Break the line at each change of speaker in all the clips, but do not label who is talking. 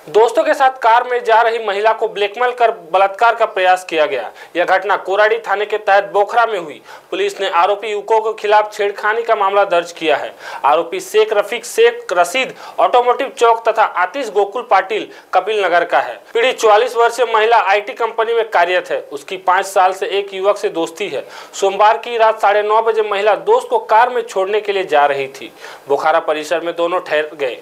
दोस्तों के साथ कार में जा रही महिला को ब्लैकमेल कर बलात्कार का प्रयास किया गया। यह घटना कोराडी थाने के तहत बोखरा में हुई। पुलिस ने आरोपी युवकों के खिलाफ छेड़खानी का मामला दर्ज किया है। आरोपी शेख रफीक शेख रशीद ऑटोमोटिव चौक तथा आतिश गोकुल पाटिल कपिल नगर का है। पीड़ित 44 वर्षीय महिला IT कंपनी में कार्यरत है। उसकी 5 साल से एक युवक से दोस्ती है। सोमवार की रात 9:30 बजे महिला दोस्त को कार में छोड़ने के लिए जा रही थी। बोखरा परिसर में दोनों ठहर गए,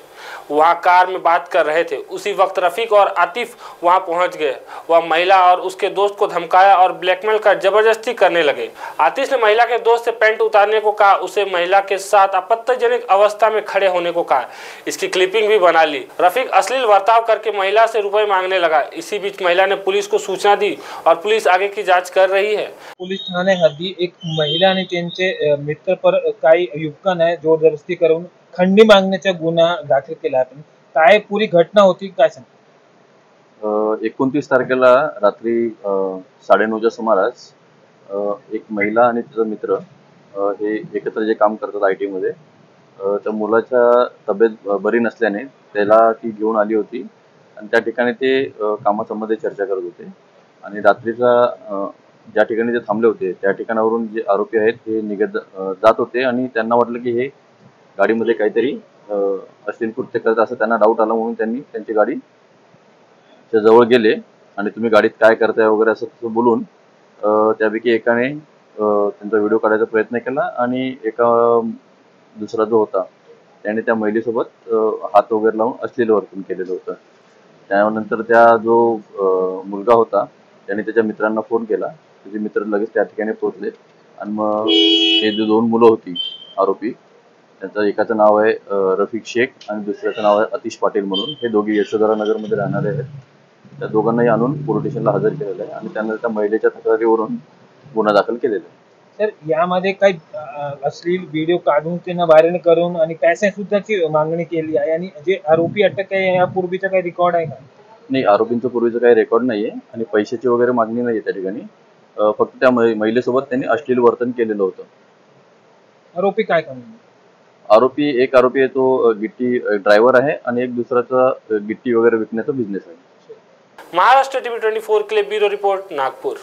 वहां कार में बात कर रहे थे। उसी वक्त रफीक और आतिफ वहां पहुंच गए। वह महिला और उसके दोस्त को धमकाया और ब्लैकमेल कर जबरदस्ती करने लगे। आतिश ने महिला के दोस्त से पैंट उतारने को कहा, उसे महिला के साथ आपत्तिजनक अवस्था में खड़े होने को कहा। इसकी क्लिपिंग भी बना ली। रफीक अश्लील बर्ताव करके महिला से रुपए मांगने लगा। इसी बीच महिला ने पुलिस को सूचना दी और पुलिस आगे की जाँच कर रही है।
पोलीस ठाणे हद्दी एक महिला आणि त्यांचे मित्र पर काही युवकांना जबरदस्ती करून खंडी मागण्याचा गुन्हा दाखल केला आहे। काय पुरी घटना होती काय सांग?
29 तारखेला रात्री 9:30च्या सुमारास एक महिला आणि तिचा मित्र हे एकत्र जे काम करतात IT मध्ये, त्या मुलाच्या तब्येत बरी नसल्याने त्याला ती घेऊन आली होती आणि त्या ठिकाणी ते कामासंबंधी चर्चा करत होते आणि रात्रीचा ज्या ठिकाणी ते थांबले होते त्या ठिकाणावरून जे आरोपी आहेत ते निघत जात होते आणि त्यांना वाटलं की हे गाडीमध्ये काहीतरी अश्लील कृत्य करत असं त्यांना डाऊट आला, म्हणून त्यांनी त्यांची गाडी च्या जवळ गेले आणि तुम्ही गाडीत काय करताय वगैरे असं बोलून त्यापैकी एकाने त्यांचा व्हिडिओ काढायचा प्रयत्न केला आणि दुसरा जो होता त्याने त्या महिलेसोबत हात वगैरे लावून अश्लील वर्तन केलेलं होतं। त्यानंतर त्या जो मुलगा होता त्याने त्याच्या मित्रांना फोन केला। त्याचे मित्र लगेच त्या ठिकाणी पोहोचले आणि मग ते जे 2 मुलं होती आरोपी, त्यांचं एकाचं नाव आहे रफीक शेख आणि दुसऱ्याचं नाव आहे आतिश पाटील म्हणून। हे दोघे यशोधरा नगरमध्ये राहणारे आहेत। त्या दोघांनाही आणून पोलीस स्टेशनला हजर केलेलं आहे आणि त्यांना त्या महिलेच्या तक्रारीवरून गुन्हा दाखल केलेला आहे।
सर, यामध्ये काही अश्लील व्हिडिओ काढून त्यांना व्हायरल करून आणि पैसे सुद्धाची मागणी केली आहे आणि जे आरोपी अटक आहे यापूर्वीचा काही रेकॉर्ड आहे का?
नाही, आरोपींचं पूर्वीचं काही रेकॉर्ड नाहीये आणि पैशाची वगैरे मागणी नाहीये त्या ठिकाणी। फक्त त्या महिलेसोबत त्यांनी अश्लील वर्तन केलेलं होतं।
आरोपी काय करणार?
एक आरोपी आहे तो गिट्टी ड्रायव्हर आहे आणि एक दुसऱ्याचा गिट्टी वगैरे विकण्याचा बिझनेस आहे।
महाराष्ट्र TV 24 के लिए ब्यूरो रिपोर्ट नागपुर।